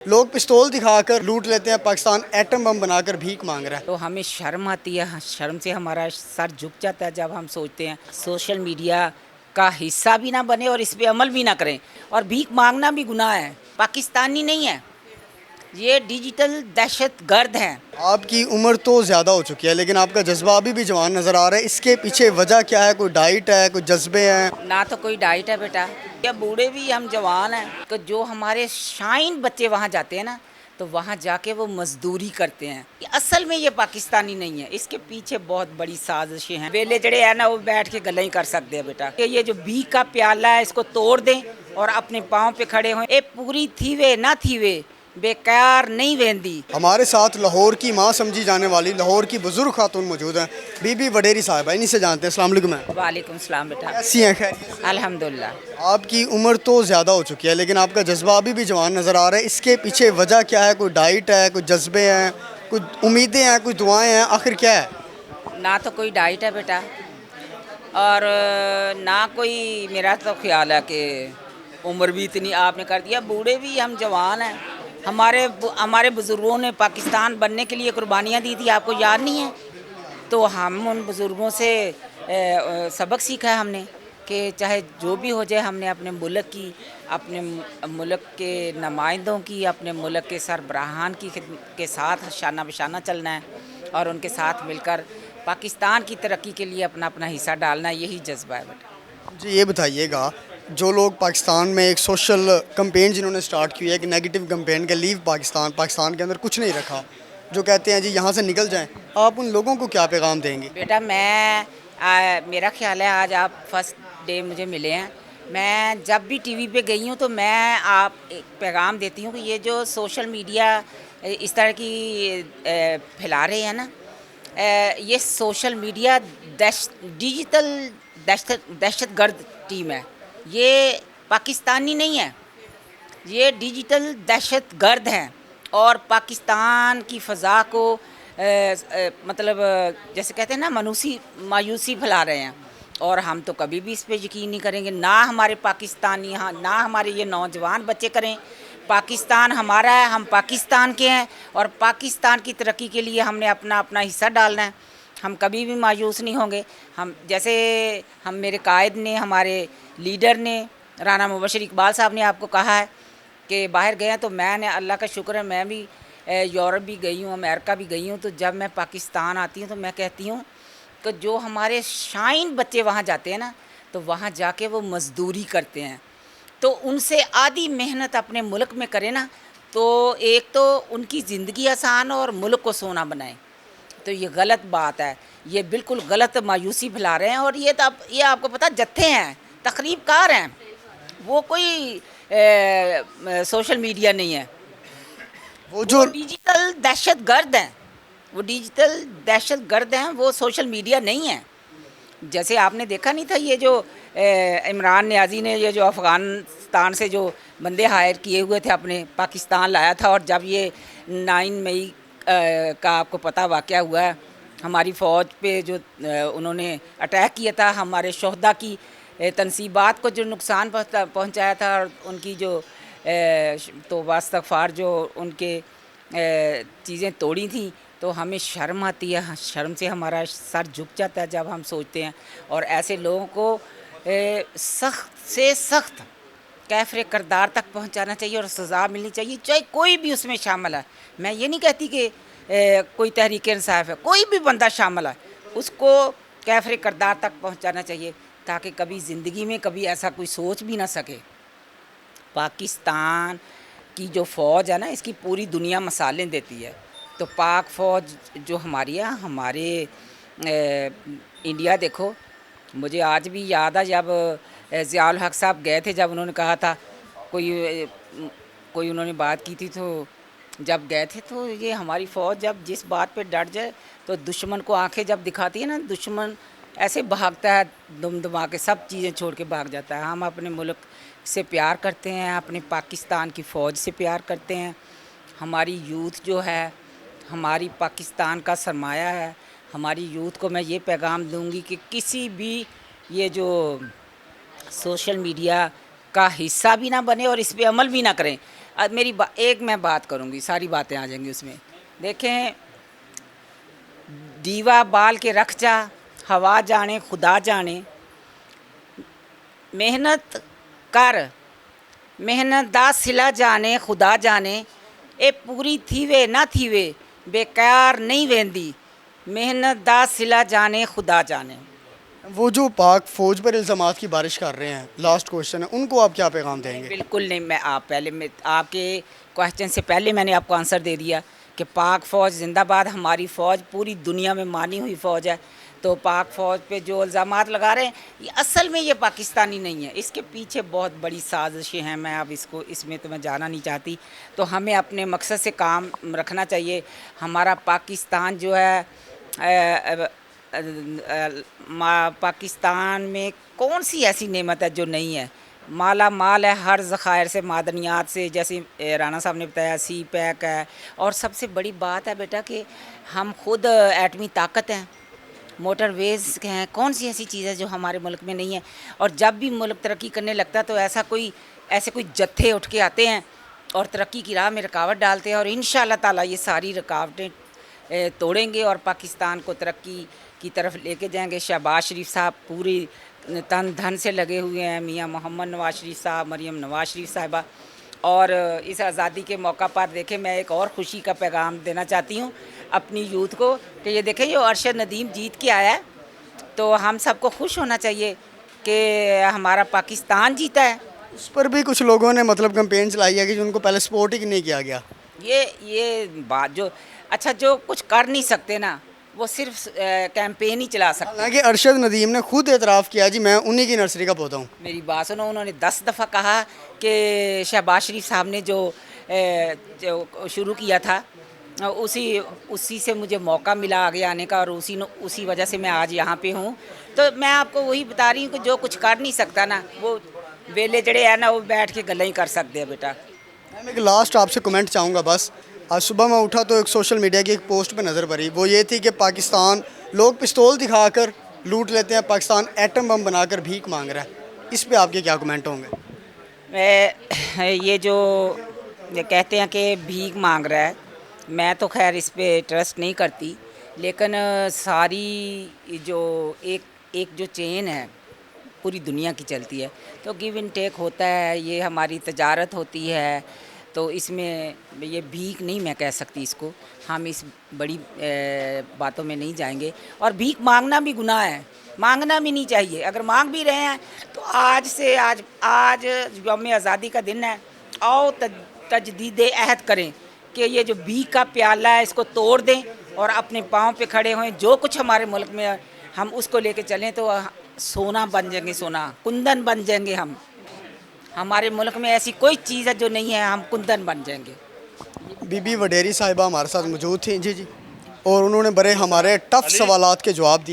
لوگ پستول دکھا کر لوٹ لیتے ہیں، پاکستان ایٹم بم بنا کر بھیک مانگ رہا ہے۔ تو ہمیں شرم آتی ہے، شرم سے ہمارا سر جھک جاتا ہے جب ہم سوچتے ہیں سوشل میڈیا کا حصہ بھی نہ بنے اور اس پہ عمل بھی نہ کریں، اور بھیک مانگنا بھی گناہ ہے، پاکستانی نہیں ہے، یہ ڈیجیٹل دہشت گرد ہیں۔ آپ کی عمر تو زیادہ ہو چکی ہے لیکن آپ کا جذبہ ابھی بھی جوان نظر آ رہا ہے، اس کے پیچھے وجہ کیا ہے؟ کوئی ڈائٹ ہے، کوئی جذبے ہیں؟ نہ تو کوئی ڈائٹ ہے بیٹا، یا بوڑھے بھی ہم جوان ہیں، تو جو ہمارے شائن بچے وہاں جاتے ہیں نا، تو وہاں جا کے وہ مزدوری کرتے ہیں۔ اصل میں یہ پاکستانی نہیں ہے، اس کے پیچھے بہت بڑی سازشیں ہیں۔ ویلے جڑے ہیں نا وہ بیٹھ کے گلیں ہی کر سکتے ہیں بیٹا، کہ یہ جو بھیک کا پیالہ ہے اس کو توڑ دیں اور اپنے پاؤں پہ کھڑے ہوئیں۔ اے پوری تھیوے نہ تھیوے بیکار نہیں ویندی۔ ہمارے ساتھ لاہور کی ماں سمجھی جانے والی لاہور کی بزرگ خاتون موجود ہیں، بی بی وڈیری صاحبہ، انہی سے جانتے ہیں۔ السلام علیکم میم۔ وعلیکم السلام بیٹا، کیسی ہیں؟ خیریت سے؟ الحمدللہ۔ آپ کی عمر تو زیادہ ہو چکی ہے لیکن آپ کا جذبہ ابھی بھی جوان نظر آ رہا ہے، اس کے پیچھے وجہ کیا ہے؟ کوئی ڈائٹ ہے، کوئی جذبے ہیں، کوئی امیدیں ہیں، کوئی دعائیں ہیں، آخر کیا ہے؟ نہ تو کوئی ڈائٹ ہے بیٹا، اور نہ کوئی، میرا تو خیال ہے کہ عمر بھی اتنی آپ نے کر دیا، بوڑھے بھی ہم جوان ہیں۔ ہمارے بزرگوں نے پاکستان بننے کے لیے قربانیاں دی تھی، آپ کو یاد نہیں ہے؟ تو ہم ان بزرگوں سے سبق سیکھا ہے ہم نے، کہ چاہے جو بھی ہو جائے ہم نے اپنے ملک کی، اپنے ملک کے نمائندوں کی، اپنے ملک کے سربراہان کی کے ساتھ شانہ بشانہ چلنا ہے، اور ان کے ساتھ مل کر پاکستان کی ترقی کے لیے اپنا اپنا حصہ ڈالنا ہے، یہی جذبہ ہے بیٹا۔ جی یہ بتائیے گا، جو لوگ پاکستان میں ایک سوشل کمپین جنہوں نے سٹارٹ کی ہے، ایک نیگیٹو کمپین کہ لیو پاکستان، پاکستان کے اندر کچھ نہیں رکھا، جو کہتے ہیں جی یہاں سے نکل جائیں، آپ ان لوگوں کو کیا پیغام دیں گے؟ بیٹا میرا خیال ہے آج آپ فرسٹ ڈے مجھے ملے ہیں، میں جب بھی ٹی وی پہ گئی ہوں تو میں آپ ایک پیغام دیتی ہوں کہ یہ جو سوشل میڈیا اس طرح کی پھیلا رہے ہیں نا، یہ سوشل میڈیا ڈیجیٹل دہشت گرد ٹیم ہے، یہ پاکستانی نہیں ہے، یہ ڈیجیٹل دہشت گرد ہیں، اور پاکستان کی فضا کو مطلب جیسے کہتے ہیں نا مایوسی پھیلا رہے ہیں، اور ہم تو کبھی بھی اس پہ یقین نہیں کریں گے، نہ ہمارے پاکستانی، نہ ہمارے یہ نوجوان بچے کریں۔ پاکستان ہمارا ہے، ہم پاکستان کے ہیں، اور پاکستان کی ترقی کے لیے ہم نے اپنا اپنا حصہ ڈالنا ہے، ہم کبھی بھی مایوس نہیں ہوں گے۔ جیسے میرے قائد نے، ہمارے لیڈر نے، رانا مبشر اقبال صاحب نے آپ کو کہا ہے کہ باہر گئے ہیں، تو میں نے، اللہ کا شکر ہے، میں بھی یورپ بھی گئی ہوں، امریکہ بھی گئی ہوں، تو جب میں پاکستان آتی ہوں تو میں کہتی ہوں کہ جو ہمارے شائن بچے وہاں جاتے ہیں نا، تو وہاں جا کے وہ مزدوری کرتے ہیں، تو ان سے آدھی محنت اپنے ملک میں کرے نا، تو ایک تو ان کی زندگی آسان اور ملک کو سونا بنائے۔ تو یہ غلط بات ہے، یہ بالکل غلط مایوسی پھیلا رہے ہیں، اور یہ آپ کو پتہ جتھے ہیں، تقریب کار ہیں، وہ کوئی سوشل میڈیا نہیں ہے، وہ جو ڈیجیٹل دہشت گرد ہیں، وہ ڈیجیٹل دہشت گرد ہیں، وہ سوشل میڈیا نہیں ہیں۔ جیسے آپ نے دیکھا نہیں تھا یہ جو عمران نیازی نے یہ جو افغانستان سے جو بندے ہائر کیے ہوئے تھے اپنے پاکستان لایا تھا، اور جب یہ 9 مئی کا آپ کو پتہ واقعہ ہوا ہے، ہماری فوج پہ جو انہوں نے اٹیک کیا تھا، ہمارے شہداء کی تنصیبات کو جو نقصان پہنچایا تھا، اور ان کی جو توبہ استغفار جو ان کے چیزیں توڑی تھیں، تو ہمیں شرم آتی ہے، شرم سے ہمارا سر جھک جاتا ہے جب ہم سوچتے ہیں، اور ایسے لوگوں کو سخت سے سخت کیفر کردار تک پہنچانا چاہیے، اور سزا ملنی چاہیے، چاہے کوئی بھی اس میں شامل ہے۔ میں یہ نہیں کہتی کہ کوئی تحریک انصاف ہے، کوئی بھی بندہ شامل ہے، اس کو کیفر کردار تک پہنچانا چاہیے، تاکہ کبھی زندگی میں کبھی ایسا کوئی سوچ بھی نہ سکے۔ پاکستان کی جو فوج ہے نا، اس کی پوری دنیا مثالیں دیتی ہے، تو پاک فوج جو ہماری ہے، ہمارے انڈیا دیکھو، مجھے آج بھی یاد ہے جب ضیاء الحق صاحب گئے تھے، جب انہوں نے کہا تھا، کوئی انہوں نے بات کی تھی، تو جب گئے تھے، تو یہ ہماری فوج جب جس بات پہ ڈٹ جائے تو دشمن کو آنکھیں جب دکھاتی ہے نا، دشمن ایسے بھاگتا ہے، دم دما کے سب چیزیں چھوڑ کے بھاگ جاتا ہے۔ ہم اپنے ملک سے پیار کرتے ہیں، اپنے پاکستان کی فوج سے پیار کرتے ہیں، ہماری یوتھ جو ہے ہماری پاکستان کا سرمایہ ہے، ہماری یوتھ کو میں یہ پیغام دوں گی کہ کسی بھی یہ جو سوشل میڈیا کا حصہ بھی نہ بنے اور اس پہ عمل بھی نہ کریں۔ ایک میں بات کروں گی, ساری باتیں آ جائیں گی اس میں. دیکھیں, دیوا بال کے رکھ جا, ہوا جانے خدا جانے, محنت کر محنت دا سلا جانے خدا جانے, اے پوری تھیوے نہ تھیوے بیکار نہیں ویندی, محنت دا سلا جانے خدا جانے. وہ جو پاک فوج پر الزامات کی بارش کر رہے ہیں, لاسٹ کوشچن ہے, ان کو آپ کیا پیغام دیں گے؟ بالکل نہیں, میں آپ کے کوشچن سے پہلے میں نے آپ کو آنسر دے دیا کہ پاک فوج زندہ باد. ہماری فوج پوری دنیا میں مانی ہوئی فوج ہے. تو پاک فوج پہ جو الزامات لگا رہے ہیں, یہ اصل میں یہ پاکستانی نہیں ہے, اس کے پیچھے بہت بڑی سازشیں ہیں. میں اب اس میں تو میں جانا نہیں چاہتی. تو ہمیں اپنے مقصد سے کام رکھنا چاہیے. ہمارا پاکستان جو ہے, پاکستان میں کون سی ایسی نعمت ہے جو نہیں ہے؟ مالا مال ہے ہر ذخائر سے, معدنیات سے, جیسے رانا صاحب نے بتایا سی پیک ہے. اور سب سے بڑی بات ہے بیٹا کہ ہم خود ایٹمی طاقت ہیں, موٹر ویز ہیں. کون سی ایسی چیز ہے جو ہمارے ملک میں نہیں ہے؟ اور جب بھی ملک ترقی کرنے لگتا ہے تو ایسے کوئی جتھے اٹھ کے آتے ہیں اور ترقی کی راہ میں رکاوٹ ڈالتے ہیں, اور انشاءاللہ تعالیٰ یہ ساری رکاوٹیں توڑیں گے اور پاکستان کو ترقی کی طرف لے کے جائیں گے. شہباز شریف صاحب پوری تن دھن سے لگے ہوئے ہیں, میاں محمد نواز شریف صاحب, مریم نواز شریف صاحبہ. اور اس آزادی کے موقع پر دیکھیں, میں ایک اور خوشی کا پیغام دینا چاہتی ہوں اپنی یوتھ کو کہ یہ دیکھیں یہ ارشد ندیم جیت کے آیا ہے, تو ہم سب کو خوش ہونا چاہیے کہ ہمارا پاکستان جیتا ہے. اس پر بھی کچھ لوگوں نے مطلب کمپین چلائی ہے کہ جو ان کو پہلے سپورٹ ہی نہیں کیا گیا. یہ بات جو کچھ کر نہیں سکتے نا, وہ صرف کیمپین ہی چلا سکتے. حالانکہ ارشد ندیم نے خود اعتراف کیا جی میں انہی کی نرسری کا پوتا ہوں. میری بات سنو, انہوں نے 10 دفعہ کہا کہ شہباز شریف صاحب نے جو شروع کیا تھا اسی سے مجھے موقع ملا آگے آنے کا, اور اسی وجہ سے میں آج یہاں پہ ہوں. تو میں آپ کو وہی بتا رہی ہوں کہ جو کچھ کر نہیں سکتا نا, وہ ویلے جڑے ہیں نا وہ بیٹھ کے گلیں ہی کر سکتے ہیں بیٹا. میں ایک لاسٹ آپ سے کمنٹ چاہوں گا بس. آج صبح میں اٹھا تو ایک سوشل میڈیا کی ایک پوسٹ پہ نظر پڑی, وہ یہ تھی کہ پاکستان لوگ پستول دکھا کر لوٹ لیتے ہیں, پاکستان ایٹم بم بنا کر بھیک مانگ رہا ہے. اس پہ آپ کے کیا کمنٹ ہوں گے؟ یہ جو کہتے ہیں کہ بھیک مانگ رہا ہے, میں تو خیر اس پہ ٹرسٹ نہیں کرتی, لیکن ساری جو ایک جو چین ہے پوری دنیا کی چلتی ہے, تو گیو اینڈ ٹیک ہوتا ہے, یہ ہماری تجارت ہوتی ہے. تو اس میں یہ بھیک نہیں میں کہہ سکتی اس کو, ہم اس بڑی باتوں میں نہیں جائیں گے. اور بھیک مانگنا بھی گناہ ہے, مانگنا بھی نہیں چاہیے. اگر مانگ بھی رہے ہیں تو آج یوم آزادی کا دن ہے, آؤ تجدید عہد کریں کہ یہ جو بھیک کا پیالہ ہے اس کو توڑ دیں اور اپنے پاؤں پہ کھڑے ہوئیں. جو کچھ ہمارے ملک میں ہم اس کو لے کے چلیں تو سونا بن جائیں گے, سونا کندن بن جائیں گے ہم. ہمارے ملک میں ایسی کوئی چیز ہے جو نہیں ہے, ہم کندن بن جائیں گے. بی بی وڈیری صاحبہ ہمارے ساتھ موجود تھیں. جی, اور انہوں نے بڑے ہمارے ٹف سوالات کے جواب دیے.